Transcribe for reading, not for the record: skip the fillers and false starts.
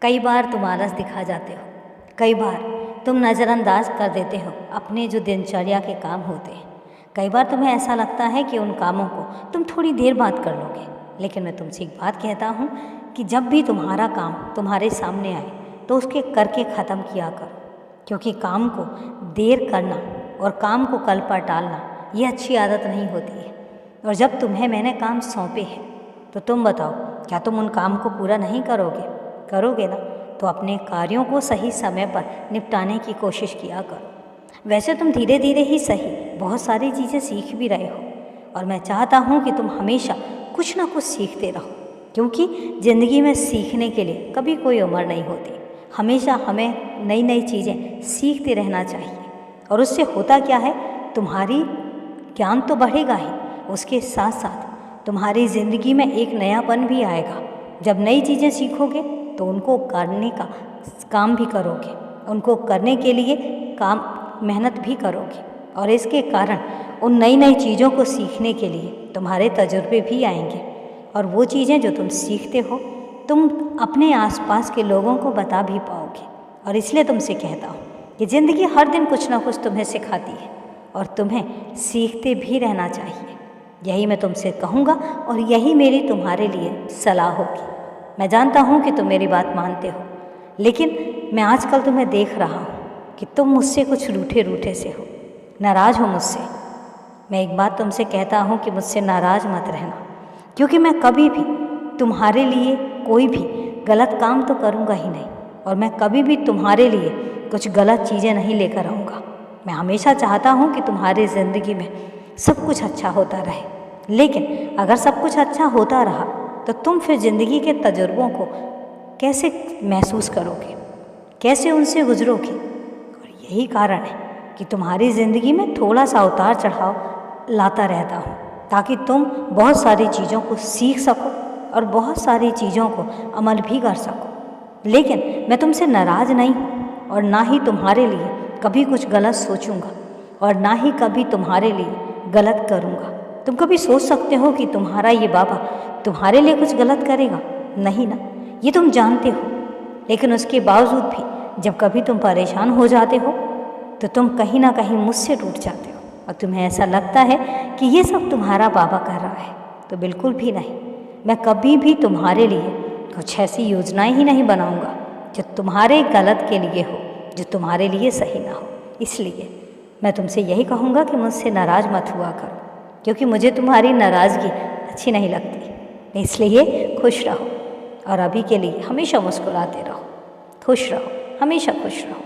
कई बार तुम आलस दिखा जाते हो, कई बार तुम नज़रअंदाज कर देते हो अपने जो दिनचर्या के काम होते हैं। कई बार तुम्हें ऐसा लगता है कि उन कामों को तुम थोड़ी देर बाद कर लोगे, लेकिन मैं तुमसे एक बात कहता हूँ कि जब भी तुम्हारा काम तुम्हारे सामने आए तो उसके करके ख़त्म किया करो, क्योंकि काम को देर करना और काम को कल पर टालना ये अच्छी आदत नहीं होती है। और जब तुम्हें मैंने काम सौंपे हैं तो तुम बताओ, क्या तुम उन काम को पूरा नहीं करोगे ना? तो अपने कार्यों को सही समय पर निपटाने की कोशिश किया करो। वैसे तुम धीरे धीरे ही सही बहुत सारी चीज़ें सीख भी रहे हो, और मैं चाहता हूँ कि तुम हमेशा कुछ ना कुछ सीखते रहो, क्योंकि ज़िंदगी में सीखने के लिए कभी कोई उम्र नहीं होती। हमेशा हमें नई नई चीज़ें सीखते रहना चाहिए, और उससे होता क्या है, तुम्हारी ज्ञान तो बढ़ेगा ही, उसके साथ साथ तुम्हारी ज़िंदगी में एक नयापन भी आएगा। जब नई चीज़ें सीखोगे तो उनको करने का काम भी करोगे, उनको करने के लिए काम मेहनत भी करोगे, और इसके कारण उन नई नई चीज़ों को सीखने के लिए तुम्हारे तजुर्बे भी आएंगे, और वो चीज़ें जो तुम सीखते हो तुम अपने आसपास के लोगों को बता भी पाओगे। और इसलिए तुमसे कहता हूँ कि ज़िंदगी हर दिन कुछ ना कुछ तुम्हें सिखाती है, और तुम्हें सीखते भी रहना चाहिए। यही मैं तुमसे कहूँगा, और यही मेरी तुम्हारे लिए सलाह होगी। मैं जानता हूँ कि तुम मेरी बात मानते हो, लेकिन मैं आजकल तुम्हें देख रहा हूँ कि तुम मुझसे कुछ रूठे रूठे से हो, नाराज़ हो मुझसे। मैं एक बात तुमसे कहता हूँ कि मुझसे नाराज़ मत रहना, क्योंकि मैं कभी भी तुम्हारे लिए कोई भी गलत काम तो करूँगा ही नहीं, और मैं कभी भी तुम्हारे लिए कुछ गलत चीज़ें नहीं लेकर आऊँगा। मैं हमेशा चाहता हूँ कि तुम्हारी ज़िंदगी में सब कुछ अच्छा होता रहे, लेकिन अगर सब कुछ अच्छा होता रहा तो तुम फिर ज़िंदगी के तजुर्बों को कैसे महसूस करोगे, कैसे उनसे गुजरोगे? और यही कारण है कि तुम्हारी ज़िंदगी में थोड़ा सा उतार चढ़ाव लाता रहता हूँ, ताकि तुम बहुत सारी चीज़ों को सीख सको और बहुत सारी चीज़ों को अमल भी कर सको। लेकिन मैं तुमसे नाराज़ नहीं हूँ, और ना ही तुम्हारे लिए कभी कुछ गलत सोचूंगा, और ना ही कभी तुम्हारे लिए गलत करूँगा। तुम कभी सोच सकते हो कि तुम्हारा ये बाबा तुम्हारे लिए कुछ गलत करेगा? नहीं ना, ये तुम जानते हो। लेकिन उसके बावजूद भी जब कभी तुम परेशान हो जाते हो तो तुम कहीं ना कहीं मुझसे टूट जाते हो, और तुम्हें ऐसा लगता है कि ये सब तुम्हारा बाबा कर रहा है। तो बिल्कुल भी नहीं, मैं कभी भी तुम्हारे लिए कुछ ऐसी योजनाएं ही नहीं बनाऊंगा जो तुम्हारे गलत के लिए हो, जो तुम्हारे लिए सही ना हो। इसलिए मैं तुमसे यही कहूँगा कि मुझसे नाराज़ मत हुआ करो, क्योंकि मुझे तुम्हारी नाराज़गी अच्छी नहीं लगती। इसलिए खुश रहो, और अभी के लिए हमेशा मुस्कुराते रहो। खुश रहो, हमेशा खुश रहो।